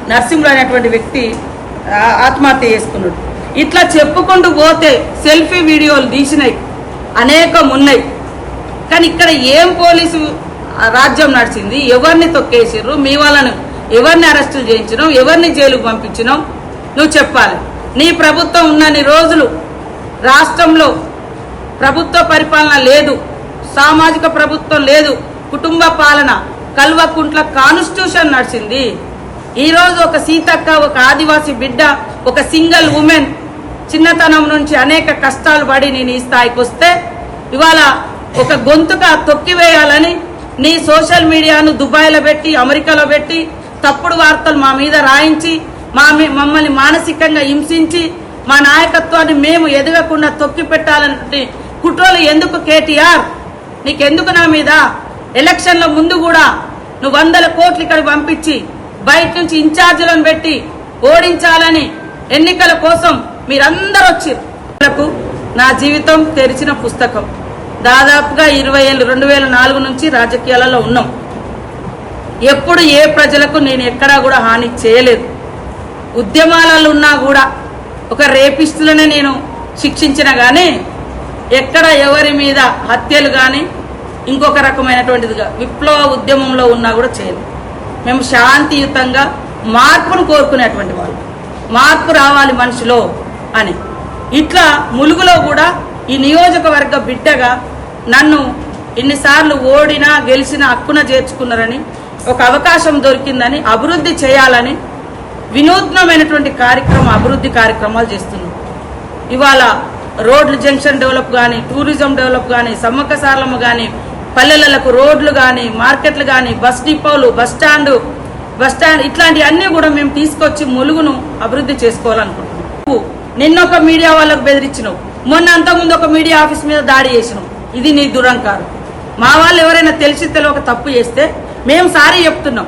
నరసింహులు అనేటువంటి వ్యక్తి ఆత్మహత్య చేసుకున్నాడు. ఇట్లా చెప్పుకుంటూ పోతే సెల్ఫీ వీడియోలు తీసినాయి అనేకం ఉన్నాయి. కానీ ఇక్కడ ఏం పోలీసు రాజ్యం నడిచింది? ఎవరిని తొక్కేసిర్రు? మీ వాళ్ళను ఎవరిని అరెస్టులు చేయించినావు? ఎవరిని జైలుకు పంపించినావు? నువ్వు చెప్పాలి. నీ ప్రభుత్వం ఉన్నన్ని రోజులు రాష్ట్రంలో ప్రభుత్వ పరిపాలన లేదు, సామాజిక ప్రభుత్వం లేదు, కుటుంబ పాలన, కల్వకుంట్ల కాన్స్టిట్యూషన్ నడిచింది. ఈరోజు ఒక సీతక్క, ఒక ఆదివాసీ బిడ్డ, ఒక సింగిల్ ఉమెన్ చిన్నతనం నుంచి అనేక కష్టాలు పడి నేను ఈ స్థాయికి వస్తే ఇవాళ ఒక గొంతుగా తొక్కివేయాలని నీ సోషల్ మీడియాను దుబాయ్లో పెట్టి, అమెరికాలో పెట్టి తప్పుడు వార్తలు మా మీద రాయించి మమ్మల్ని మానసికంగా హింసించి మా నాయకత్వాన్ని మేము ఎదగకుండా తొక్కి పెట్టాలనే కుట్రలు ఎందుకు? కేటీఆర్ నీకెందుకు నా మీద? ఎలక్షన్ల ముందు కూడా నువ్వు 100 కోట్లు ఇక్కడ పంపించి బయట నుంచి ఇన్ఛార్జీలను పెట్టి ఓడించాలని ఎన్నికల కోసం మీరందరూ వచ్చారు. నా జీవితం తెరిచిన పుస్తకం. దాదాపుగా 20 ఏళ్ళు 2004 నుంచి రాజకీయాలలో ఉన్నాం. ఎప్పుడు ఏ ప్రజలకు నేను ఎక్కడా కూడా హాని చేయలేదు. ఉద్యమాలలో ఉన్నా కూడా ఒక రేపిస్టులనే నేను శిక్షించిన కానీ ఎక్కడ ఎవరి మీద హత్యలు కానీ ఇంకొక రకమైనటువంటిదిగా విప్లవ ఉద్యమంలో ఉన్నా కూడా చేయలేదు. మేము శాంతియుతంగా మార్పును కోరుకునేటువంటి వాళ్ళు, మార్పు రావాలి మనిషిలో అని. ఇట్లా ములుగులో కూడా ఈ నియోజకవర్గ బిడ్డగా నన్ను ఇన్నిసార్లు ఓడినా గెలిచినా హక్కున చేర్చుకున్నారని, ఒక అవకాశం దొరికిందని, అభివృద్ధి చేయాలని వినూత్నమైనటువంటి అభివృద్ధి కార్యక్రమాలు చేస్తున్నాం. ఇవాళ రోడ్లు, జంక్షన్ డెవలప్ కానీ, టూరిజం డెవలప్ కానీ, సమ్మక్క సారలమ్మ కానీ, పల్లెలకు రోడ్లు కానీ, మార్కెట్లు కానీ, బస్ డిపోలు, బస్ స్టాండ్ ఇట్లాంటి అన్నీ కూడా మేము తీసుకొచ్చి ములుగును అభివృద్ధి చేసుకోవాలనుకుంటున్నాం. నిన్నొక మీడియా వాళ్ళకు బెదిరించినావు, మొన్న అంతకుముందు ఒక మీడియా ఆఫీస్ మీద దాడి చేసినావు. ఇది నీ దురంకారం. మా వాళ్ళు ఎవరైనా తెలిసి తెలియక తప్పు చేస్తే మేము సారీ చెప్తున్నాం.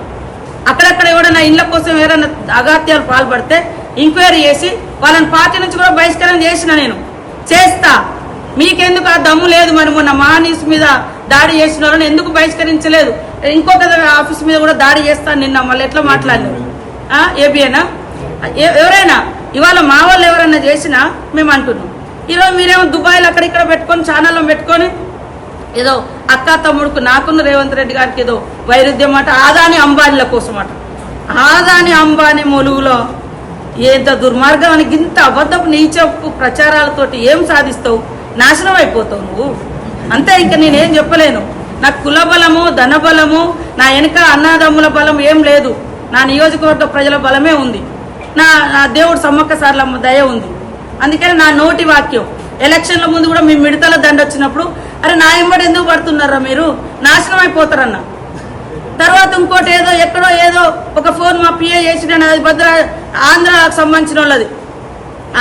అక్కడక్కడ ఎవరైనా ఇళ్ల కోసం ఎవరైనా అగాత్యాలు పాల్పడితే ఎంక్వైరీ చేసి వాళ్ళని పార్టీ నుంచి కూడా బహిష్కరణ చేసిన నేను చేస్తా. మీకెందుకు ఆ దమ్ము లేదు? మరి మొన్న మా న్యూస్ మీద దాడి చేసిన వాళ్ళని ఎందుకు బహిష్కరించలేదు? ఇంకొక ఆఫీస్ మీద కూడా దాడి చేస్తాను నిన్న. మళ్ళీ ఎట్లా మాట్లాడినారు? ఏబిఎనా ఎవరైనా ఇవాళ మా వాళ్ళు ఎవరైనా చేసినా మేము అంటున్నాం. ఈరోజు మీరేమో దుబాయ్లో అక్కడిక్కడ పెట్టుకొని ఛానల్లో పెట్టుకొని ఏదో అక్క తమ్ముడుకు నాకున్న రేవంత్ రెడ్డి గారికి ఏదో వైరుధ్యం అట, ఆదాని అంబానీల కోసం అట. ఆదాని అంబానీ ములుగులో ఎంత దుర్మార్గం అని ఇంత అబద్ధపు నీచపు ప్రచారాలతోటి ఏం సాధిస్తావు? నాశనం అయిపోతావు నువ్వు. అంతే, ఇంకా నేనేం చెప్పలేను. నాకు కుల బలము, ధన బలము, నా వెనుక అన్నదమ్ముల బలం ఏం లేదు. నా నియోజకవర్గ ప్రజల బలమే ఉంది. నా దేవుడు సమ్మక్క సారలమ్మ దయ ఉంది. అందుకని నా నోటి వాక్యం ఎలక్షన్ల ముందు కూడా మీ మిడతల దండ వచ్చినప్పుడు, అరే నా ఎంబడి ఎందుకు పడుతున్నారా మీరు, నాశనం అయిపోతారన్న. తర్వాత ఇంకోటి ఏదో ఎక్కడో ఏదో ఒక ఫోన్ మా పిఏ చేసిన, అది ఆంధ్రాకు సంబంధించిన వాళ్ళది.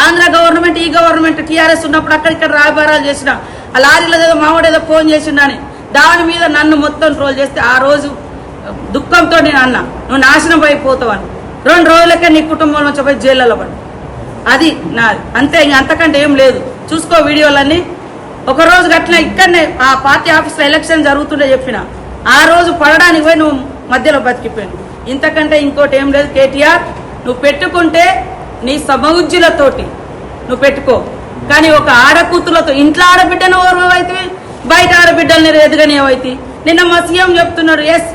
ఆంధ్ర గవర్నమెంట్, ఈ గవర్నమెంట్ టీఆర్ఎస్ ఉన్నప్పుడు అక్కడిక్కడ రాయబారాలు చేసిన ఆ లారీలో ఏదో మావాడు ఏదో ఫోన్ చేసిండని దాని మీద నన్ను మొత్తం ట్రోల్ చేస్తే ఆ రోజు దుఃఖంతో నేను అన్నా, నువ్వు నాశనం అయిపోతావు అని. 2 రోజులకే నీ కుటుంబం నుంచి పోయి జైల్లో పడి. అది నాది అంతే, ఇంక అంతకంటే ఏం లేదు. చూసుకో వీడియోలన్నీ. ఒకరోజు గట్లా ఇక్కడనే ఆ పార్టీ ఆఫీస్లో ఎలక్షన్ జరుగుతుండే చెప్పిన, ఆ రోజు పడడానికి పోయి నువ్వు మధ్యలో బతికిపోయాను. ఇంతకంటే ఇంకోటి ఏం లేదు. కేటీఆర్, నువ్వు పెట్టుకుంటే నీ సమౌజ్జులతోటి నువ్వు పెట్టుకో, కానీ ఒక ఆడకూతులతో ఇంట్లో ఆడబిడ్డను ఓర్వైతే బయట ఆడబిడ్డల్ని ఎదుగనివైతే. నిన్న మా సీఎం చెప్తున్నాడు, ఎస్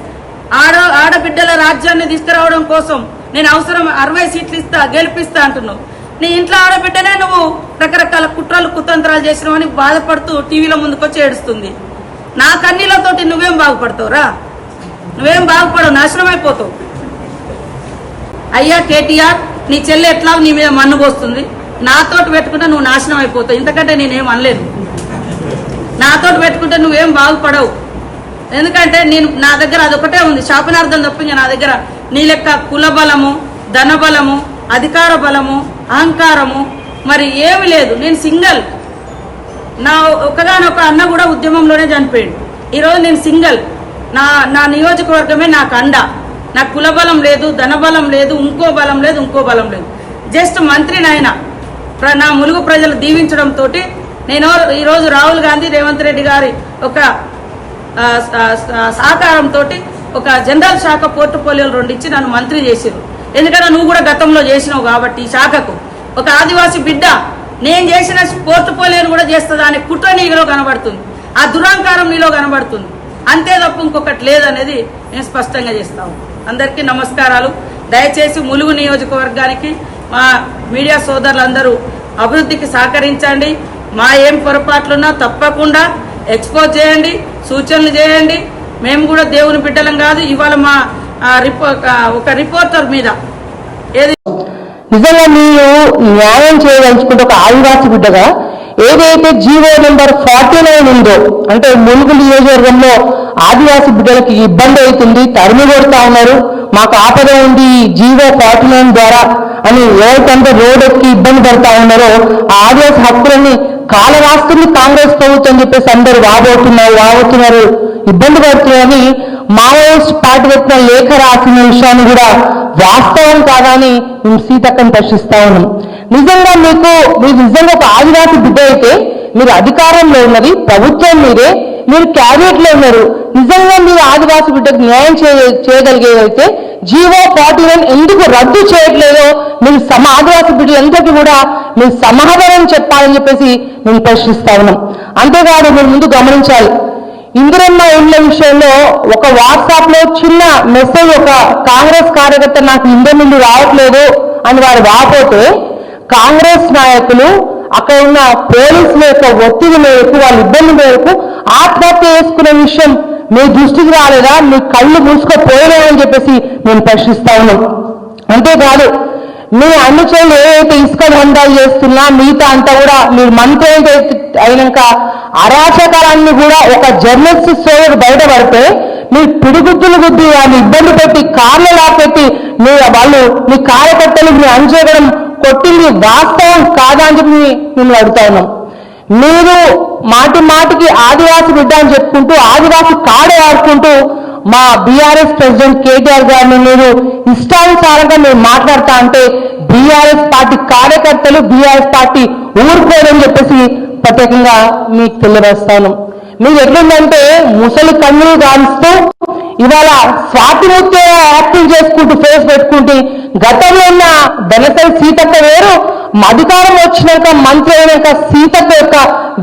ఆడబిడ్డల రాజ్యాన్ని తీసుకురావడం కోసం నేను అవసరం 60 సీట్లు ఇస్తా, గెలిపిస్తా అంటున్నావు. నీ ఇంట్లో ఆడబిడ్డనే నువ్వు రకరకాల కుట్రలు కుతంత్రాలు చేసినావని బాధపడుతూ టీవీలో ముందుకొచ్చి ఏడుస్తుంది. నా కన్నీళ్లతోటి నువ్వేం బాగుపడతావురా? నువ్వేం బాగుపడవు, నాశనం అయిపోతావు. అయ్యా కేటీఆర్, నీ చెల్లి ఎట్లా నీ మీద మన్ను పోస్తుంది, నాతోటి పెట్టుకుంటే నువ్వు నాశనం అయిపోతావు. ఇంతకంటే నేనేం అనలేదు. నాతోటి పెట్టుకుంటే నువ్వేం బాగుపడవు. ఎందుకంటే నా దగ్గర అదొకటే ఉంది, శాపనార్థం తప్పింది. నా దగ్గర నీ లెక్క కుల బలము, ధన బలము, అధికార బలము, అహంకారము మరి ఏమి లేదు. నేను సింగిల్. నా ఒకగానొక అన్న కూడా ఉద్యమంలోనే చనిపోయాడు. ఈరోజు నేను సింగిల్. నా నియోజకవర్గమే నాకు అండ. నాకు కుల బలం లేదు, ధన బలం లేదు, ఇంకో బలం లేదు, ఇంకో బలం లేదు. జస్ట్ మంత్రినైనా నా ములుగు ప్రజలు దీవించడంతో నేను ఈరోజు రాహుల్ గాంధీ, రేవంత్ రెడ్డి గారి ఒక సహకారంతో ఒక జనరల్ శాఖ పోర్ట్ఫోలియోలు 2 ఇచ్చి నన్ను మంత్రి చేశారు. ఎందుకంటే నువ్వు కూడా గతంలో చేసినావు కాబట్టి ఈ శాఖకు ఒక ఆదివాసి బిడ్డ నేను చేసిన పోర్టుపోలియోను కూడా చేస్తుందా అనే కుట్ర నీలో కనబడుతుంది, ఆ దురహంకారం నీలో కనబడుతుంది. అంతే తప్ప ఇంకొకటి లేదనేది నేను స్పష్టంగా చేస్తాను. అందరికీ నమస్కారాలు. దయచేసి ములుగు నియోజకవర్గానికి మా మీడియా సోదరులందరూ అభివృద్ధికి సహకరించండి. మా ఏం పొరపాట్లున్నా తప్పకుండా ఎక్స్పోజ్ చేయండి, సూచనలు చేయండి. మేము కూడా దేవుని బిడ్డలం కాదు. ఇవాళ మా ఒక రిపోర్టర్ మీద ఏది నిజంగా మీరు న్యాయం చేయదలుచుకుంటే ఒక ఆదివాసి బిడ్డగా ఏదైతే జీవో నెంబర్ 49 ఉందో, అంటే ములుగు నియోజకవర్గంలో ఆదివాసి బిడ్డలకి ఇబ్బంది అవుతుంది, తరిమి కొడుతా ఉన్నారు, మాకు ఆపద ఉంది జీవో 49 ద్వారా అని ఎవరికంటే రోడ్ ఎక్కి ఇబ్బంది పడతా ఉన్నారో ఆ ఆదివాసి హక్కులని కాల రాస్తుంది కాంగ్రెస్ ప్రభుత్వం చెప్పేసి అందరూ వాబోతున్నారు, ఇబ్బంది పడుతున్నారని మావోయిస్ట్ పార్టీ పెట్టిన లేఖ రాసిన విషయాన్ని కూడా వాస్తవం కాదని మేము సీతక్కని ప్రశ్నిస్తా ఉన్నాం. నిజంగా మీరు నిజంగా ఒక ఆదివాసి బిడ్డ అయితే మీరు అధికారంలో ఉన్నది ప్రభుత్వం మీరే, మీరు క్యాబినెట్ లో ఉన్నారు. నిజంగా మీరు ఆదివాసి బిడ్డకు న్యాయం చేయగలిగేదైతే జీవో 49 ఎందుకు రద్దు చేయట్లేదో మీరు ఆదివాసి బిడ్డలందరికీ కూడా మీరు సమాధానం చెప్పాలని చెప్పేసి మేము ప్రశ్నిస్తా ఉన్నాం. అంతేకాదు మీరు ముందు గమనించాలి, ఇందిరమ్మ ఇండ్ల విషయంలో ఒక వాట్సాప్ లో చిన్న మెసేజ్ ఒక కాంగ్రెస్ కార్యకర్త నాకు ఇండియా రావట్లేదు అని వారు వాపోతే కాంగ్రెస్ నాయకులు అక్కడ ఉన్న పోలీసుల యొక్క ఒత్తిడి మేరకు వాళ్ళ ఇబ్బంది మేరకు ఆత్మహత్య చేసుకునే విషయం మీ దృష్టికి రాలేదా? మీ కళ్ళు మూసుకుపోయినాయని చెప్పేసి మేము ప్రశ్నిస్తా ఉన్నాం. అంతేకాదు మీ అనుచరులు ఏదైతే ఇసుక దందాలు చేస్తున్నా మిగతా అంతా కూడా మీరు మంత్రి అయినాక అరాచకాలన్నీ కూడా ఒక జర్నలిస్ట్ సోదరుడు బయటపడితే మీరు పిడిగుద్దులు గుద్ది వాళ్ళు ఇబ్బంది పెట్టి కార్లు లాపెట్టి మీ కార్యకర్తలు మీ అంచేయడం కొట్టింది వాస్తవం కాదా అని చెప్పి మేము అడుగుతా ఉన్నాం. మీరు మాటికి ఆదివాసి బిడ్డ అని చెప్పుకుంటూ ఆదివాసి కాడే ఆడుకుంటూ మా బీఆర్ఎస్ ప్రెసిడెంట్ కేటీఆర్ గారిని మీరు ఇష్టానుసారంగా మీరు మాట్లాడతా అంటే బీఆర్ఎస్ పార్టీ కార్యకర్తలు బీఆర్ఎస్ పార్టీ ఊరుకోదని చెప్పేసి ప్రత్యేకంగా మీకు తెలియజేస్తాను. మీరు ఎట్లుందంటే ముసలి కన్నులు గాలిస్తూ ఇవాళ స్వాతిముత్య యాక్టింగ్ చేసుకుంటూ ఫేస్ పెట్టుకుంటూ గతంలో ఉన్న బెనసై సీతక్క వేరు, అధికారం వచ్చినాక మంత్రి అయినాక సీతక్క యొక్క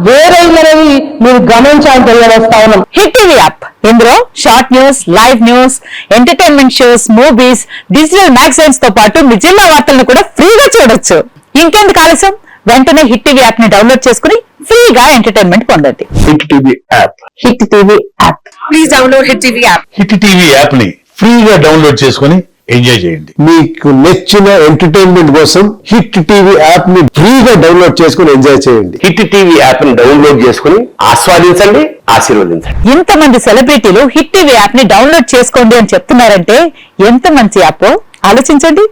వేరైందనేది మీరు గమనించాలని తెలియజేస్తా ఉన్నాం. హిట్ టీవీ యాప్, ఇందులో short news, live news, entertainment shows, movies, digital magazines తో పాటు మీ జిల్లా వార్తలను కూడా ఫ్రీగా చూడొచ్చు. ఇంకెందుకు ఆలస్యం, వెంటనే హిట్ టీవీ యాప్ ని డౌన్లోడ్ చేసుకుని ఫ్రీగా ఎంటర్టైన్మెంట్ పొందండి. Hit TV app, hit TV app, please download hit TV app. Hit TV app ని ఫ్రీగా డౌన్లోడ్ చేసుకుని ఎంజాయ్ చేయండి. మీకు నచ్చిన ఎంటర్టైన్మెంట్ కోసం హిట్ టీవీ యాప్ ని ఫ్రీగా డౌన్లోడ్ చేసుకుని ఎంజాయ్ చేయండి. హిట్ టీవీ యాప్ ని డౌన్లోడ్ చేసుకుని ఆస్వాదించండి, ఆశీర్వదించండి. ఇంతమంది సెలబ్రిటీలు హిట్ టీవీ యాప్ ని డౌన్లోడ్ చేసుకోండి అని చెప్తున్నారంటే ఎంత మంచి యాప్ ఆలోచించండి.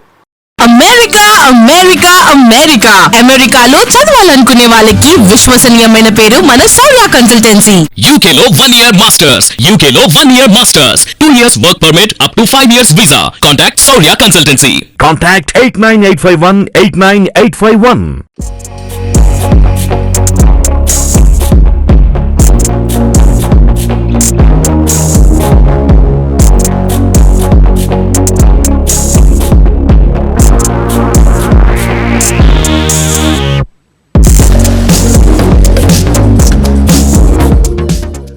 అమెరికా అమెరికా అమెరికా అమెరికాలో చదవాలనుకునే వాళ్ళకి విశ్వసనీయమైన పేరు మన సౌర్య కన్సల్టెన్సీ. UK లో 1 year masters, UK లో 1 year masters, 2 years work permit up to 5 years visa. Contact Saurya Consultancy. Contact 89851 89851.